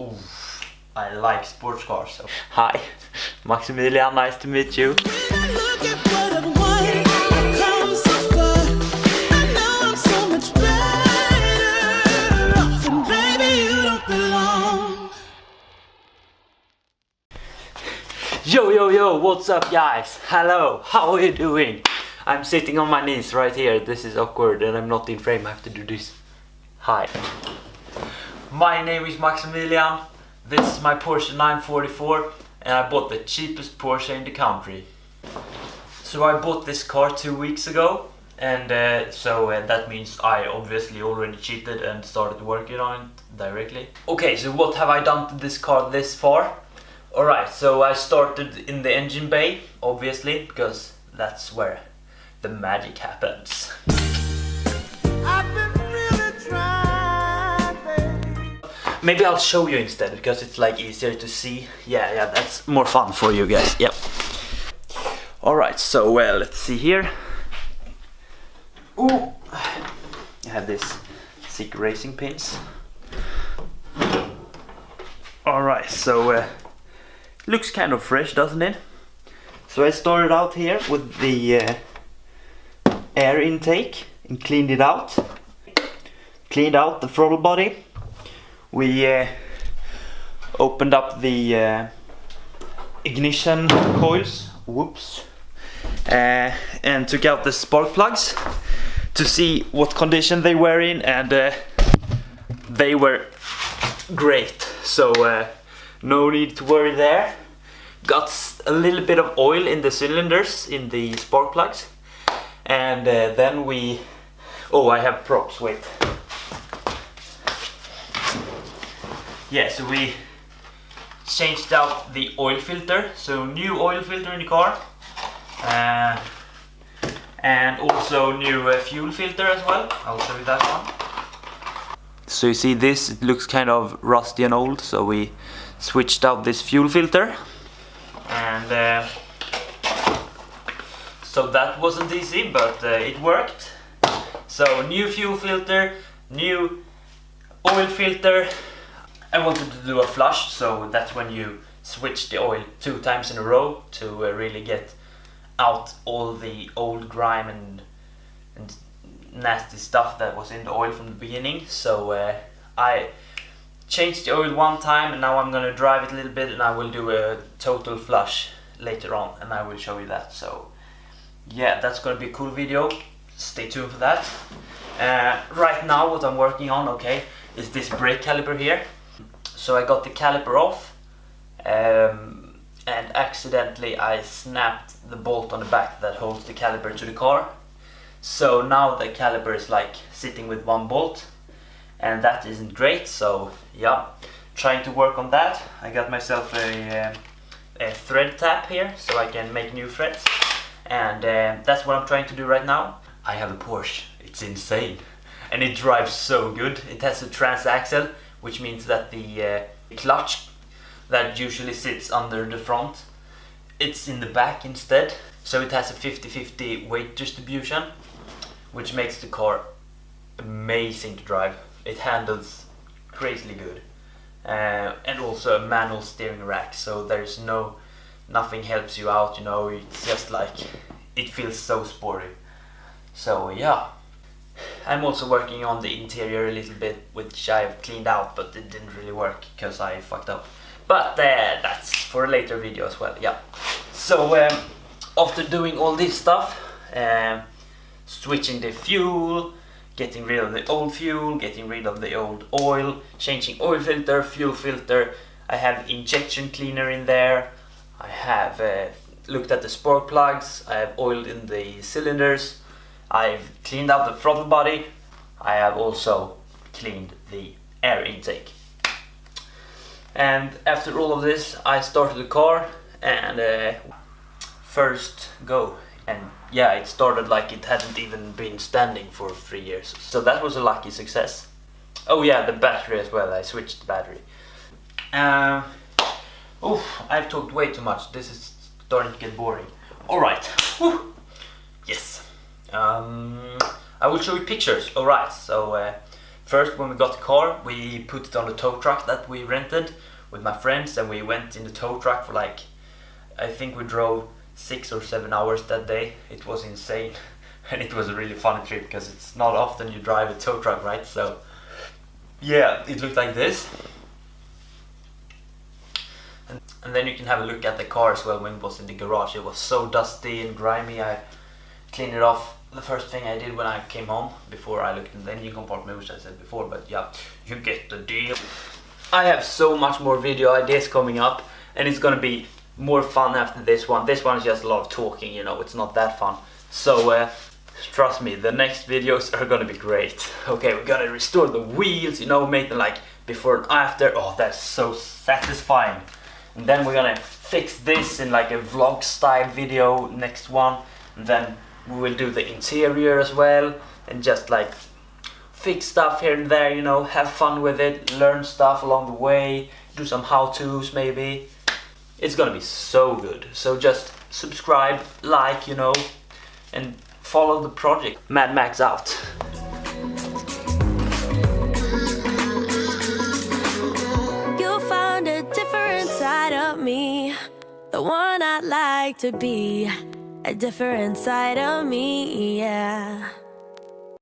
Ooh, I like sports cars. So. Hi, Maximilian, nice to meet you. Yo, what's up guys? Hello, how are you doing? I'm sitting on my knees right here. This is awkward and I'm not in frame, I have to do this. Hi. My name is Maximilian. This is my Porsche 944 and I bought the cheapest Porsche in the country. So I bought this car 2 weeks ago and that means I obviously already cheated and started working on it directly. Okay, so what have I done to this car this far? Alright, so I started in the engine bay, obviously, because that's where the magic happens. I've been really trying, baby. Maybe I'll show you instead, because it's like easier to see. Yeah, that's more fun for you guys, yep. Alright, so let's see here. Ooh, I have this sick racing pins. Alright, so looks kind of fresh, doesn't it? So I started out here with the air intake and cleaned it out. Cleaned out the throttle body. We opened up the ignition coils, whoops, and took out the spark plugs to see what condition they were in, and they were great. So no need to worry there. Got a little bit of oil in the cylinders, in the spark plugs. And then we... Oh, I have props, wait. Yeah, so we changed out the oil filter. So new oil filter in the car. And also new fuel filter as well. I'll show you that one. So you see this, it looks kind of rusty and old, so we switched out this fuel filter, and so that wasn't easy, but it worked. So new fuel filter, new oil filter. I wanted to do a flush, so that's when you switch the oil 2 times in a row to really get out all the old grime and nasty stuff that was in the oil from the beginning. So I changed the oil 1 time, and now I'm gonna drive it a little bit, and I will do a total flush later on, and I will show you that. So yeah, that's gonna be a cool video. Stay tuned for that. Right now what I'm working on, okay, is this brake caliper here. So I got the caliper off and accidentally I snapped the bolt on the back that holds the caliper to the car. So now the caliper is like sitting with 1 bolt, and that isn't great. So yeah, trying to work on that. I got myself a thread tap here so I can make new threads, and that's what I'm trying to do right now. I have a Porsche, it's insane, and it drives so good. It has a transaxle, which means that the clutch that usually sits under the front, it's in the back instead. So it has a 50-50 weight distribution, which makes the car amazing to drive. It handles crazily good, and also a manual steering rack, so there's nothing helps you out, you know. It's just like, it feels so sporty. So yeah, I'm also working on the interior a little bit, which I've cleaned out, but it didn't really work because I fucked up. But that's for a later video as well. Yeah. So after doing all this stuff, switching the fuel, getting rid of the old fuel, getting rid of the old oil, changing oil filter, fuel filter. I have injection cleaner in there. I have looked at the spark plugs. I have oiled in the cylinders. I've cleaned out the throttle body. I have also cleaned the air intake. And after all of this, I started the car and first go. And yeah, it started like it hadn't even been standing for 3 years. So that was a lucky success. Oh yeah, the battery as well. I switched the battery. I've talked way too much. This is starting to get boring. Alright. Yes. I will show you pictures. Alright, so First, when we got the car, we put it on the tow truck that we rented with my friends, and we went in the tow truck for like, I think we drove 6 or 7 hours that day. It was insane. And it was a really funny trip because it's not often you drive a tow truck, right? So yeah, it looked like this. And then you can have a look at the car as well when it was in the garage. It was so dusty and grimy. I cleaned it off the first thing I did when I came home, before I looked in the engine compartment, which I said before, but yeah, you get the deal. I have so much more video ideas coming up, and it's gonna be more fun after this one. This one is just a lot of talking, you know, it's not that fun. So trust me, the next videos are gonna be great. Okay, we're gonna restore the wheels, you know, make them like before and after. Oh, that's so satisfying. And then we're gonna fix this in like a vlog style video next one, and then we will do the interior as well, and just like fix stuff here and there, you know, have fun with it, learn stuff along the way, do some how-tos maybe. It's gonna be so good. So just subscribe, like, you know, and follow the project. Mad Max out. You found a different side of me, the one I'd like to be, a different side of me, yeah.